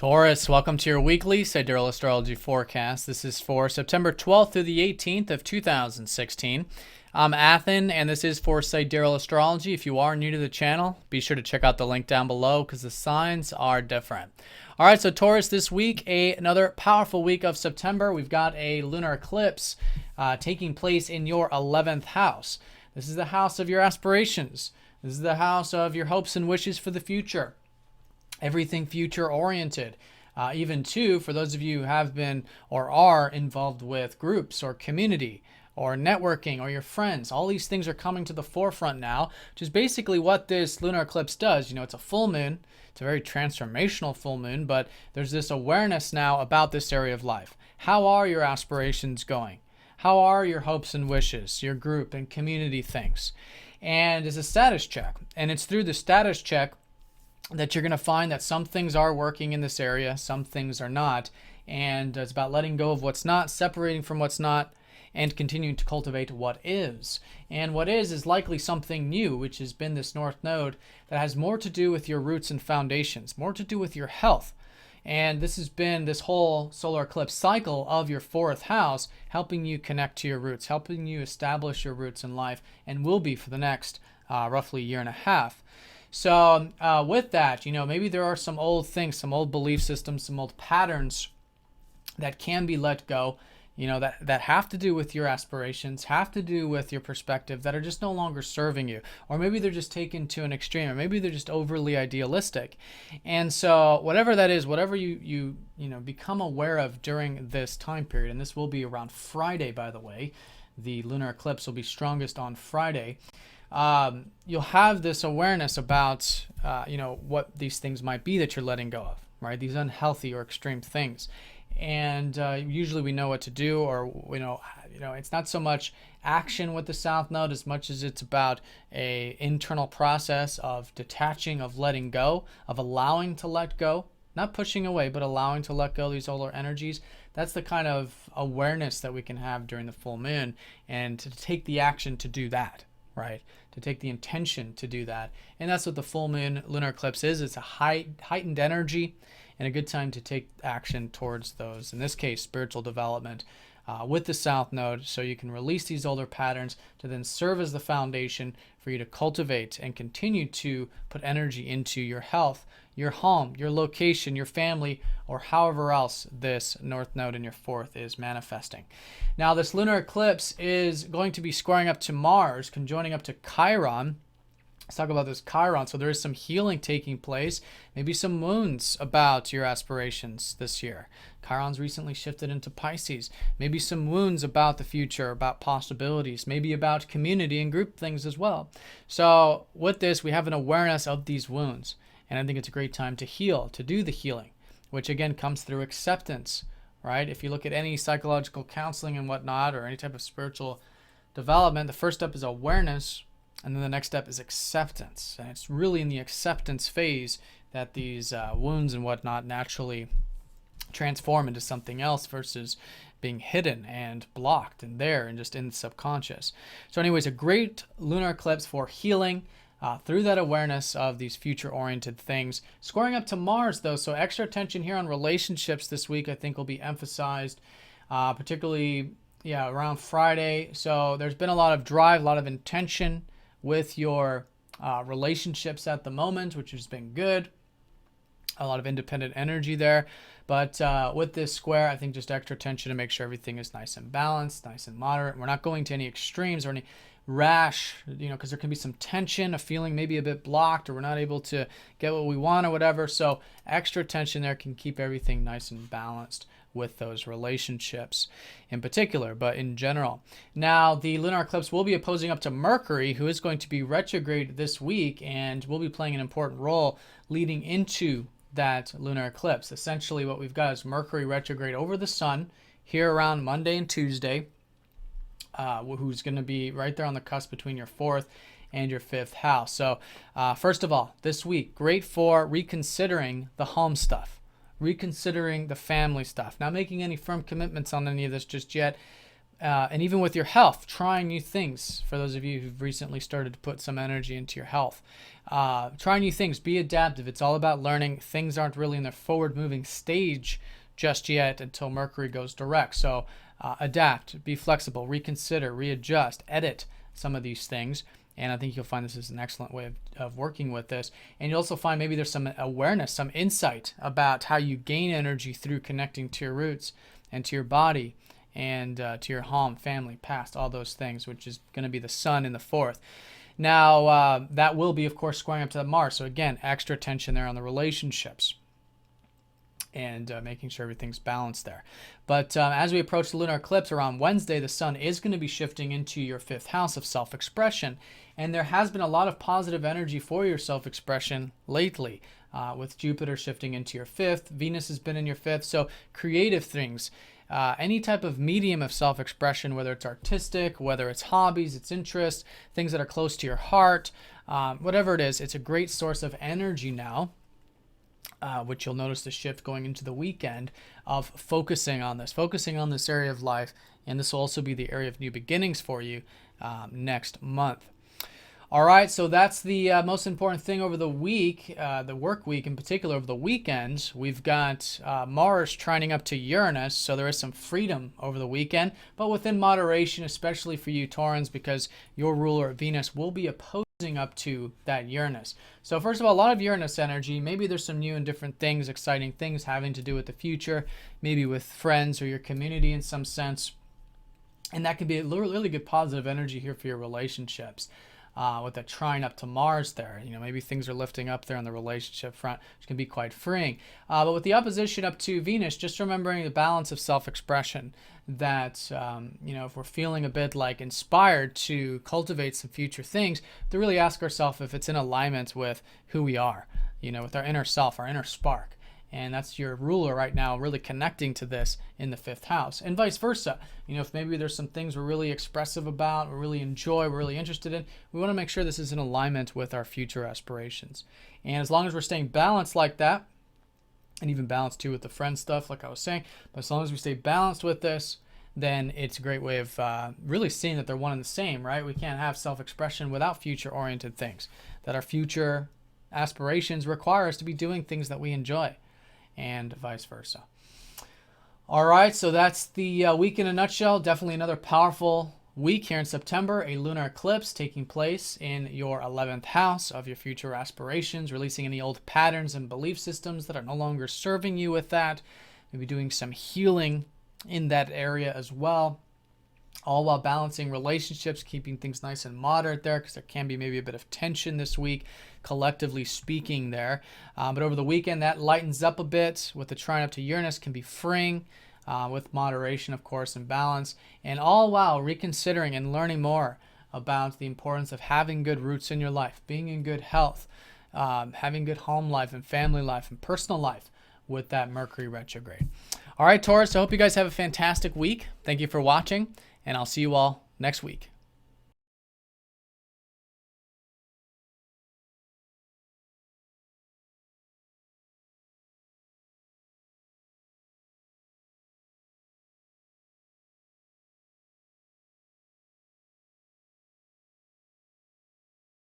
Taurus, welcome to your weekly Sidereal Astrology forecast. This is for September 12th through the 18th of 2016. I'm Athen, and this is for Sidereal Astrology. If you are new to the channel, be sure to check out the link down below because the signs are different. All right, so Taurus, this week, another powerful week of September. We've got a lunar eclipse taking place in your 11th house. This is the house of your aspirations. This is the house of your hopes and wishes for the future. Everything future oriented. Even too, for those of you who have been or are involved with groups or community or networking or your friends, all these things are coming to the forefront now, which is basically what this lunar eclipse does. You know, it's a full moon. It's a very transformational full moon, but there's this awareness now about this area of life. How are your aspirations going? How are your hopes and wishes, your group and community things? And it's a status check. And it's through the status check that you're going to find that some things are working in this area, some things are not. And it's about letting go of what's not, separating from what's not, and continuing to cultivate what is. And what is likely something new, which has been this North Node that has more to do with your roots and foundations, more to do with your health. And this has been this whole solar eclipse cycle of your fourth house, helping you connect to your roots, helping you establish your roots in life, and will be for the next roughly year and a half. So with that, you know, maybe there are some old things, some old belief systems, some old patterns that can be let go, you know, that have to do with your aspirations, have to do with your perspective, that are just no longer serving you. Or maybe they're just taken to an extreme, or maybe they're just overly idealistic. And so whatever that is, whatever you become aware of during this time period, and this will be around Friday, by the way, the lunar eclipse will be strongest on Friday. You'll have this awareness about, what these things might be that you're letting go of, right? These unhealthy or extreme things. And usually we know what to do, or, it's not so much action with the South Node as much as it's about a internal process of detaching, of letting go, of allowing to let go, not pushing away, but allowing to let go of these solar energies. That's the kind of awareness that we can have during the full moon, and to take the action to do that. Right, to take the intention to do that. And that's what the full moon lunar eclipse is. It's a heightened energy and a good time to take action towards those, in this case, spiritual development with the South Node, so you can release these older patterns to then serve as the foundation for you to cultivate and continue to put energy into your health, your home, your location, your family, or however else this North Node in your fourth is manifesting. Now, this lunar eclipse is going to be squaring up to Mars, conjoining up to Chiron. Let's talk about this Chiron. So there is some healing taking place, maybe some wounds about your aspirations this year. Chiron's recently shifted into Pisces. Maybe some wounds about the future, about possibilities, maybe about community and group things as well. So with this, we have an awareness of these wounds. And I think it's a great time to heal, to do the healing, which again comes through acceptance, right? If you look at any psychological counseling and whatnot, or any type of spiritual development, the first step is awareness, and then the next step is acceptance. And it's really in the acceptance phase that these wounds and whatnot naturally transform into something else versus being hidden and blocked and there and just in the subconscious. So anyways, a great lunar eclipse for healing through that awareness of these future-oriented things. Scoring up to Mars, though, so extra attention here on relationships this week, I think, will be emphasized, particularly around Friday. So there's been a lot of drive, a lot of intention with your relationships at the moment, which has been good. A lot of independent energy there. But with this square, I think just extra attention to make sure everything is nice and balanced, nice and moderate. We're not going to any extremes or any rash, because there can be some tension, a feeling maybe a bit blocked, or we're not able to get what we want or whatever. So extra attention there can keep everything nice and balanced with those relationships in particular, but in general. Now, the lunar eclipse will be opposing up to Mercury, who is going to be retrograde this week and will be playing an important role leading into that lunar eclipse. Essentially, what we've got is Mercury retrograde over the sun here around Monday and Tuesday, who's going to be right there on the cusp between your fourth and your fifth house. So first of all, this week, great for reconsidering the home stuff, reconsidering the family stuff, not making any firm commitments on any of this just yet. and even with your health, trying new things. For those of you who've recently started to put some energy into your health, try new things, be adaptive. It's all about learning. Things aren't really in their forward moving stage just yet until Mercury goes direct. So adapt, be flexible, reconsider, readjust, edit some of these things. And I think you'll find this is an excellent way of working with this. And you'll also find maybe there's some awareness, some insight about how you gain energy through connecting to your roots and to your body and to your home, family, past, all those things, which is going to be the sun in the fourth. Now, that will be, of course, squaring up to Mars. So again, extra attention there on the relationships and making sure everything's balanced there. But as we approach the lunar eclipse around Wednesday, the sun is going to be shifting into your fifth house of self-expression. And there has been a lot of positive energy for your self-expression lately, with Jupiter shifting into your fifth. Venus has been in your fifth. So creative things, any type of medium of self-expression, whether it's artistic, whether it's hobbies, it's interests, things that are close to your heart, whatever it is, it's a great source of energy now. Which you'll notice the shift going into the weekend of focusing on this area of life. And this will also be the area of new beginnings for you next month. All right, so that's the most important thing over the week, the work week in particular, over the weekends. We've got Mars trining up to Uranus, so there is some freedom over the weekend, but within moderation, especially for you Taurans, because your ruler Venus will be opposing up to that Uranus. So first of all, a lot of Uranus energy. Maybe there's some new and different things, exciting things having to do with the future, maybe with friends or your community in some sense. And that could be a really good positive energy here for your relationships. With that trine up to Mars there, maybe things are lifting up there on the relationship front, which can be quite freeing. But with the opposition up to Venus, just remembering the balance of self-expression, that if we're feeling a bit like inspired to cultivate some future things, to really ask ourselves if it's in alignment with who we are, with our inner self, our inner spark. And that's your ruler right now, really connecting to this in the fifth house, and vice versa. If maybe there's some things we're really expressive about, we really enjoy, we're really interested in, we want to make sure this is in alignment with our future aspirations. And as long as we're staying balanced like that, and even balanced too with the friend stuff, like I was saying, but as long as we stay balanced with this, then it's a great way of really seeing that they're one and the same, right? We can't have self-expression without future-oriented things, that our future aspirations require us to be doing things that we enjoy, and vice versa. All right, so that's the week in a nutshell. Definitely another powerful week here in September. A lunar eclipse taking place in your 11th house of your future aspirations, releasing any old patterns and belief systems that are no longer serving you with that. Maybe doing some healing in that area as well, all while balancing relationships, keeping things nice and moderate there, because there can be maybe a bit of tension this week, collectively speaking there. But over the weekend, that lightens up a bit with the trine up to Uranus, can be freeing with moderation, of course, and balance, and all while reconsidering and learning more about the importance of having good roots in your life, being in good health, having good home life and family life and personal life with that Mercury retrograde. All right, Taurus, I hope you guys have a fantastic week. Thank you for watching, and I'll see you all next week.